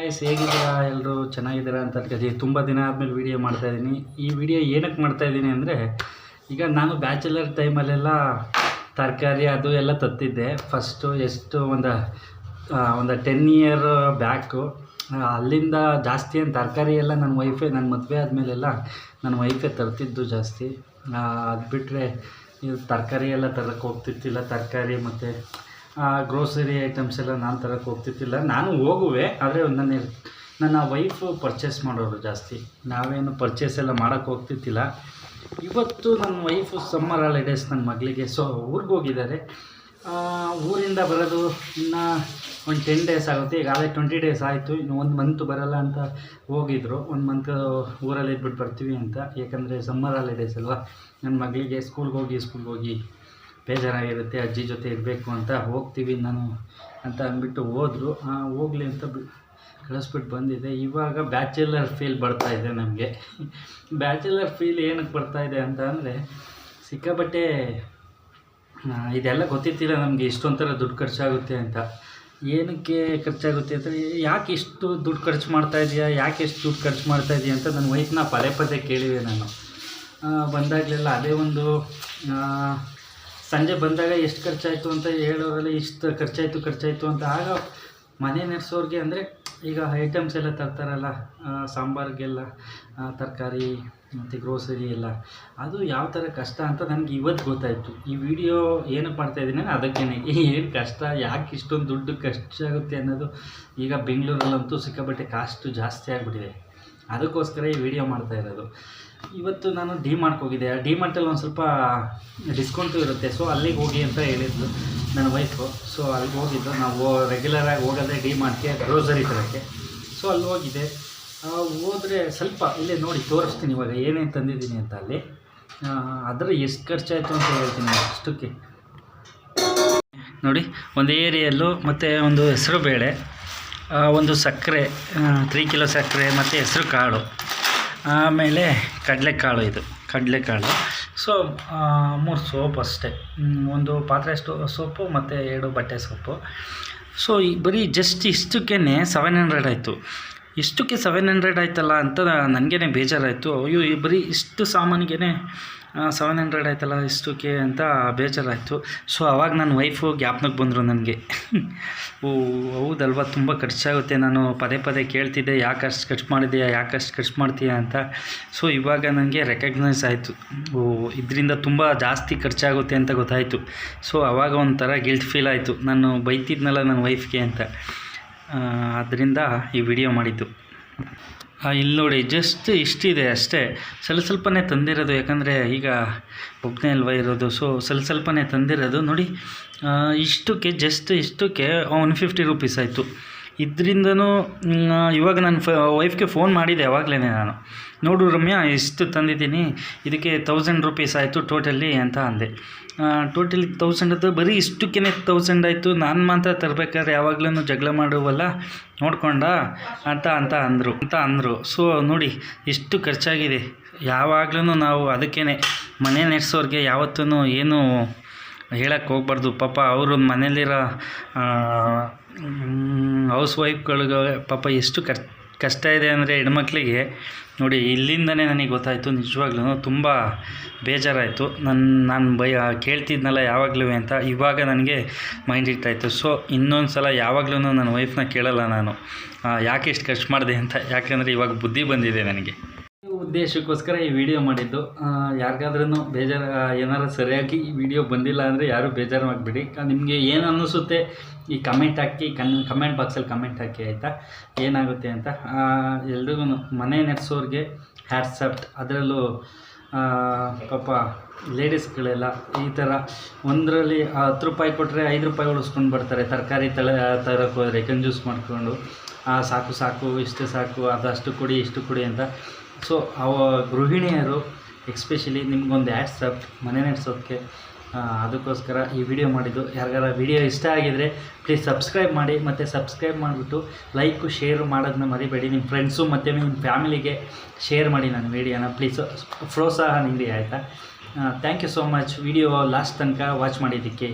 Guys, ಹೇಗಿದ್ದೀರಾ? ಎಲ್ಲರೂ ಚೆನ್ನಾಗಿದ್ದೀರಾ ಅಂತ ಅನ್ಕೋತೀನಿ. ತುಂಬ ದಿನ ಆದಮೇಲೆ ವೀಡಿಯೋ ಮಾಡ್ತಾಯಿದ್ದೀನಿ. ಈ ವಿಡಿಯೋ ಏನಕ್ಕೆ ಮಾಡ್ತಾಯಿದ್ದೀನಿ ಅಂದರೆ, ಈಗ ನಾನು ಬ್ಯಾಚುಲರ್ ಟೈಮಲ್ಲೆಲ್ಲ ತರಕಾರಿ ಅದು ಎಲ್ಲ ತತ್ತಿದ್ದೆ. ಫಸ್ಟು ಎಷ್ಟು ಒಂದು 10 ಇಯರ್ ಬ್ಯಾಕು. ಅಲ್ಲಿಂದ ಜಾಸ್ತಿ ಏನು ತರಕಾರಿ ಎಲ್ಲ ನನ್ನ ಮದುವೆ ಆದಮೇಲೆಲ್ಲ ನನ್ನ ವೈಫೇ ತರ್ತಿದ್ದು ಜಾಸ್ತಿ. ಅದು ಬಿಟ್ಟರೆ ಇದು ತರಕಾರಿ ಎಲ್ಲ ತರಕ್ಕೆ ಹೋಗ್ತಿರ್ತಿಲ್ಲ. ತರಕಾರಿ ಮತ್ತು ಗ್ರೋಸರಿ ಐಟಮ್ಸ್ ಎಲ್ಲ ನಾನು ತರಕ್ಕೆ ಹೋಗ್ತಿರ್ತಿಲ್ಲ. ನಾನು ಹೋಗುವೆ, ಆದರೆ ನನ್ನ ವೈಫು ಪರ್ಚೇಸ್ ಮಾಡೋರು ಜಾಸ್ತಿ. ನಾವೇನು ಪರ್ಚೇಸ್ ಎಲ್ಲ ಮಾಡೋಕ್ಕೆ ಹೋಗ್ತಿರ್ತಿಲ್ಲ. ಇವತ್ತು ನನ್ನ ವೈಫು ಸಮ್ಮರ್ ಹಾಲಿಡೇಸ್ ನನ್ನ ಮಗಳಿಗೆ ಊರಿಗೆ ಹೋಗಿದ್ದಾರೆ. ಊರಿಂದ ಬರೋದು ಇನ್ನೂ ಒಂದು 10 ಡೇಸ್ ಆಗುತ್ತೆ. ಈಗಾಗಲೇ 20 ಡೇಸ್ ಆಯಿತು. ಇನ್ನು 1 ಮಂತ್ ಬರೋಲ್ಲ ಅಂತ ಹೋಗಿದ್ರು. 1 ಮಂತ್ ಊರಲ್ಲಿ ಇದ್ಬಿಟ್ಟು ಬರ್ತೀವಿ ಅಂತ. ಏಕೆಂದರೆ ಸಮ್ಮರ್ ಹಾಲಿಡೇಸ್ ಅಲ್ವಾ, ನನ್ನ ಮಗಳಿಗೆ ಸ್ಕೂಲ್ಗೆ ಹೋಗಿ ಬೇಜಾರಾಗಿರುತ್ತೆ, ಅಜ್ಜಿ ಜೊತೆ ಇರಬೇಕು ಅಂತ ಹೋಗ್ತೀವಿ ನಾನು ಅಂತ ಅಂದ್ಬಿಟ್ಟು ಹೋದರು. ಹೋಗಲಿ ಅಂತ ಕಳಿಸ್ಬಿಟ್ಟು ಬಂದಿದೆ. ಇವಾಗ ಬ್ಯಾಚುಲರ್ ಫೀಲ್ ಬರ್ತಾಯಿದೆ ನಮಗೆ. ಬ್ಯಾಚುಲರ್ ಫೀಲ್ ಏನಕ್ಕೆ ಬರ್ತಾಯಿದೆ ಅಂತ ಅಂದರೆ, ಸಿಕ್ಕಾಪಟ್ಟೆ ಇದೆಲ್ಲ ಗೊತ್ತಿರ್ತಿಲ್ಲ ನಮಗೆ. ಇಷ್ಟೊಂಥರ ದುಡ್ಡು ಖರ್ಚಾಗುತ್ತೆ ಅಂತ. ಏನಕ್ಕೆ ಖರ್ಚಾಗುತ್ತೆ ಅಂದರೆ, ಯಾಕೆ ಇಷ್ಟು ದುಡ್ಡು ಖರ್ಚು ಮಾಡ್ತಾಯಿದ್ದೀಯಾ, ಯಾಕೆ ಎಷ್ಟು ದುಡ್ಡು ಖರ್ಚು ಮಾಡ್ತಾಯಿದ್ದೀಯ ಅಂತ ನನ್ನ ವೈಫ್ನ ಪದೇ ಕೇಳಿದೆ ನಾನು. ಬಂದಾಗಲೆಲ್ಲ ಅದೇ ಒಂದು ಸಂಜೆ ಬಂದಾಗ ಎಷ್ಟು ಖರ್ಚಾಯಿತು ಅಂತ ಹೇಳೋರಲ್ಲಿ ಇಷ್ಟು ಖರ್ಚಾಯಿತು ಅಂತ. ಆಗ ಮನೆ ನಡೆಸೋರಿಗೆ ಅಂದರೆ, ಈಗ ಐಟಮ್ಸ್ ಎಲ್ಲ ತರ್ತಾರಲ್ಲ, ಸಾಂಬಾರಿಗೆಲ್ಲ ತರಕಾರಿ ಮತ್ತು ಗ್ರೋಸರಿ ಎಲ್ಲ, ಅದು ಯಾವ ಥರ ಕಷ್ಟ ಅಂತ ನನಗೆ ಇವತ್ತು ಗೊತ್ತಾಯಿತು. ಈ ವಿಡಿಯೋ ಏನಕ್ಕೆ ಮಾಡ್ತಾಯಿದ್ದೀನಿ ಅದಕ್ಕೇನೆ, ಏನು ಕಷ್ಟ, ಯಾಕೆ ಇಷ್ಟೊಂದು ದುಡ್ಡು ಖರ್ಚಾಗುತ್ತೆ ಅನ್ನೋದು. ಈಗ ಬೆಂಗಳೂರಲ್ಲಂತೂ ಸಿಕ್ಕಾಪಟ್ಟೆ ಕಾಸ್ಟು ಜಾಸ್ತಿ ಆಗಿಬಿಟ್ಟಿದೆ. ಅದಕ್ಕೋಸ್ಕರ ಈ ವಿಡಿಯೋ ಮಾಡ್ತಾಯಿರೋದು. ಇವತ್ತು ನಾನು ಡಿಮಾರ್ಟ್ಗೆ ಹೋಗಿದ್ದೆ. ಡಿಮಾರ್ಟಲ್ಲಿ ಒಂದು ಸ್ವಲ್ಪ ಡಿಸ್ಕೌಂಟು ಇರುತ್ತೆ. ಅಲ್ಲಿಗೆ ಹೋಗಿ ಅಂತ ಹೇಳಿದ್ಲು ನನ್ನ ವೈಫು. ಅಲ್ಲಿಗೆ ಹೋಗಿದ್ದು. ನಾವು ರೆಗ್ಯುಲರಾಗಿ ಹೋಗೋದೇ ಡಿಮಾರ್ಟ್ಗೆ, ಗ್ರೋಸರಿ ತರೋಕ್ಕೆ. ಅಲ್ಲಿ ಹೋಗಿದೆ. ಹೋದರೆ ಸ್ವಲ್ಪ ಇಲ್ಲೇ ನೋಡಿ ತೋರಿಸ್ತೀನಿ ಇವಾಗ ಏನೇನು ತಂದಿದ್ದೀನಿ ಅಂತ. ಅಲ್ಲಿ ಅದರ ಎಷ್ಟು ಖರ್ಚಾಯಿತು ಅಂತ ಹೇಳ್ತೀನಿ ಅಷ್ಟಕ್ಕೆ. ನೋಡಿ, ಒಂದು ಏರಿಯಲ್ಲು ಮತ್ತು ಒಂದು ಹೆಸರು ಬೇಳೆ, ಒಂದು ಸಕ್ಕರೆ 3 ಕಿಲೋ ಸಕ್ಕರೆ ಮತ್ತು ಹೆಸರು ಕಾಳು, ಆಮೇಲೆ ಕಡಲೆಕಾಳು. ಇದು ಕಡಲೆಕಾಳು. 3 ಸೋಪ್ ಅಷ್ಟೇ. ಒಂದು ಪಾತ್ರೆ ಸೋಪು ಮತ್ತು 2 ಬಟ್ಟೆ ಸೋಪು. ಈ ಬರೀ ಜಸ್ಟ್ ಇಷ್ಟಕ್ಕೇ 700 ಆಯಿತು. ಇಷ್ಟಕ್ಕೆ 700 ಆಯ್ತಲ್ಲ ಅಂತ ನನಗೇ ಬೇಜಾರಾಯಿತು. ಅಯ್ಯೋ, ಬರೀ ಇಷ್ಟು ಸಾಮಾನಿಗೆ 700 ಆಯ್ತಲ್ಲ ಇಷ್ಟಕ್ಕೆ ಅಂತ ಬೇಜಾರಾಯಿತು. ಆವಾಗ ನನ್ನ ವೈಫು ಜ್ಞಾಪನಕ್ಕೆ ಬಂದರು ನನಗೆ. ಹೌದಲ್ವ, ತುಂಬ ಖರ್ಚಾಗುತ್ತೆ. ನಾನು ಪದೇ ಕೇಳ್ತಿದ್ದೆ, ಯಾಕೆ ಅಷ್ಟು ಖರ್ಚು ಮಾಡಿದೆಯಾ, ಯಾಕೆ ಅಷ್ಟು ಖರ್ಚು ಮಾಡ್ತೀಯಾ ಅಂತ. ಇವಾಗ ನನಗೆ ರೆಕಗ್ನೈಸ್ ಆಯಿತು. ಇದರಿಂದ ತುಂಬ ಜಾಸ್ತಿ ಖರ್ಚಾಗುತ್ತೆ ಅಂತ ಗೊತ್ತಾಯಿತು. ಆವಾಗ ಒಂಥರ ಗಿಲ್ಟ್ ಫೀಲ್ ಆಯಿತು. ನಾನು ಬೈತಿದ್ನಲ್ಲ ನನ್ನ ವೈಫ್ಗೆ ಅಂತ. ಅದರಿಂದ ಈ ವಿಡಿಯೋ ಮಾಡಿದ್ದು. ಇಲ್ಲಿ ನೋಡಿ, ಜಸ್ಟ್ ಇಷ್ಟಿದೆ ಅಷ್ಟೇ. ಸ್ವಲ್ಪನೇ ತಂದಿರೋದು. ಯಾಕಂದರೆ ಈಗ ಒಬ್ಬನೇ ಅಲ್ವಾ ಇರೋದು. ಸ್ವಲ್ಪನೇ ತಂದಿರೋದು. ನೋಡಿ, ಇಷ್ಟಕ್ಕೆ 150 ರೂಪೀಸ್ ಆಯಿತು. ಇದರಿಂದನೂ ಇವಾಗ ನನ್ನ ವೈಫ್ಗೆ ಫೋನ್ ಮಾಡಿದ್ದೆ ಆವಾಗಲೇ ನಾನು. ನೋಡು ರಮ್ಯಾ, ಇಷ್ಟು ತಂದಿದ್ದೀನಿ, ಇದಕ್ಕೆ 1000 ರೂಪೀಸ್ ಆಯಿತು ಟೋಟಲಿ ಅಂತ ಅಂದೆ. ಟೋಟಲಿ 1000 ಅದು, ಬರೀ ಇಷ್ಟಕ್ಕೇ 1000 ಆಯಿತು. ನಾನು ಮಾತ್ರ ತರಬೇಕಾದ್ರೆ ಯಾವಾಗಲೂ ಜಗಳ ಮಾಡುವಲ್ಲ, ನೋಡ್ಕೊಂಡ ಅಂತ ಅಂದರು. ನೋಡಿ, ಇಷ್ಟು ಖರ್ಚಾಗಿದೆ. ಯಾವಾಗಲೂ ನಾವು ಅದಕ್ಕೇ ಮನೆ ನಡೆಸೋರಿಗೆ ಯಾವತ್ತೂ ಏನು ಹೇಳಕ್ಕೆ ಹೋಗ್ಬಾರ್ದು. ಪಾಪ ಅವರು ಮನೇಲಿರೋ ಹೌಸ್ ವೈಫ್ಗಳಿಗೆ ಪಾಪ ಎಷ್ಟು ಕಷ್ಟ ಇದೆ ಅಂದರೆ ಹೆಣ್ಮಕ್ಳಿಗೆ. ನೋಡಿ, ಇಲ್ಲಿಂದನೇ ನನಗೆ ಗೊತ್ತಾಯಿತು. ನಿಜವಾಗ್ಲೂ ತುಂಬ ಬೇಜಾರಾಯಿತು. ನಾನು ಕೇಳ್ತಿದ್ನಲ್ಲ ಯಾವಾಗಲೂ ಅಂತ. ಇವಾಗ ನನಗೆ ಮೈಂಡ್ ಇಟ್ಟಾಯಿತು. ಇನ್ನೊಂದು ಸಲ ಯಾವಾಗಲೂ ನನ್ನ ವೈಫ್ನ ಕೇಳಲ್ಲ ನಾನು, ಯಾಕೆ ಇಷ್ಟು ಖರ್ಚು ಮಾಡಿದೆ ಅಂತ. ಯಾಕೆಂದರೆ ಇವಾಗ ಬುದ್ಧಿ ಬಂದಿದೆ ನನಗೆ. ಉದ್ದೇಶಕ್ಕೋಸ್ಕರ ಈ ವಿಡಿಯೋ ಮಾಡಿದ್ದು. ಯಾರಿಗಾದ್ರೂ ಏನಾರು ಸರಿಯಾಗಿ ಈ ವಿಡಿಯೋ ಬಂದಿಲ್ಲ ಅಂದರೆ ಯಾರೂ ಬೇಜಾರು ಮಾಡಿಬಿಡಿ. ನಿಮಗೆ ಏನು ಅನ್ನಿಸುತ್ತೆ ಈ ಕಮೆಂಟ್ ಹಾಕಿ, ಕಮೆಂಟ್ ಬಾಕ್ಸಲ್ಲಿ ಕಮೆಂಟ್ ಹಾಕಿ, ಆಯಿತಾ, ಏನಾಗುತ್ತೆ ಅಂತ. ಎಲ್ರಿಗೂ ಮನೆ ನಡೆಸೋರಿಗೆ ಹ್ಯಾಟ್ಸ್. ಅದರಲ್ಲೂ ಪಾಪ ಲೇಡೀಸ್ಗಳೆಲ್ಲ ಈ ಥರ ಒಂದರಲ್ಲಿ 10 ರೂಪಾಯಿ ಕೊಟ್ಟರೆ 5 ರೂಪಾಯಿ ಉಳಿಸ್ಕೊಂಡು ಬರ್ತಾರೆ. ತರಕಾರಿ ತರಕ್ಕೆ ಹೋದರೆ ಕಂಜೂಸ್ ಮಾಡಿಕೊಂಡು, ಸಾಕು ಇಷ್ಟು ಸಾಕು, ಅದಷ್ಟು ಕೊಡಿ ಇಷ್ಟು ಕೊಡಿ ಅಂತ. ಗೃಹಿಣಿಯರು ಎಕ್ಸ್ಪೆಷಲಿ ನಿಮ್ಗೊಂದು ಹ್ಯಾಟ್ಸ್ ಮನೆ ನಡೆಸೋದಕ್ಕೆ. ಅದಕ್ಕೋಸ್ಕರ ಈ ವಿಡಿಯೋ ಮಾಡಿದ್ದು. ಯಾರಿಗಾರ ವಿಡಿಯೋ ಇಷ್ಟ ಆಗಿದರೆ ಪ್ಲೀಸ್ ಸಬ್ಸ್ಕ್ರೈಬ್ ಮಾಡಿ. ಮತ್ತು ಸಬ್ಸ್ಕ್ರೈಬ್ ಮಾಡಿಬಿಟ್ಟು ಲೈಕು ಶೇರ್ ಮಾಡೋದನ್ನ ಮರಿಬೇಡಿ. ನಿಮ್ಮ ಫ್ರೆಂಡ್ಸು ಮತ್ತು ನಿಮ್ಮ ಫ್ಯಾಮಿಲಿಗೆ ಶೇರ್ ಮಾಡಿ ನನ್ನ ವಿಡಿಯೋನ. ಪ್ಲೀಸ್ ಪ್ರೋತ್ಸಾಹ ನೀಡಿ, ಆಯಿತಾ. Thank you so much video last ತನಕ ವಾಚ್ ಮಾಡಿದ್ದಕ್ಕೆ.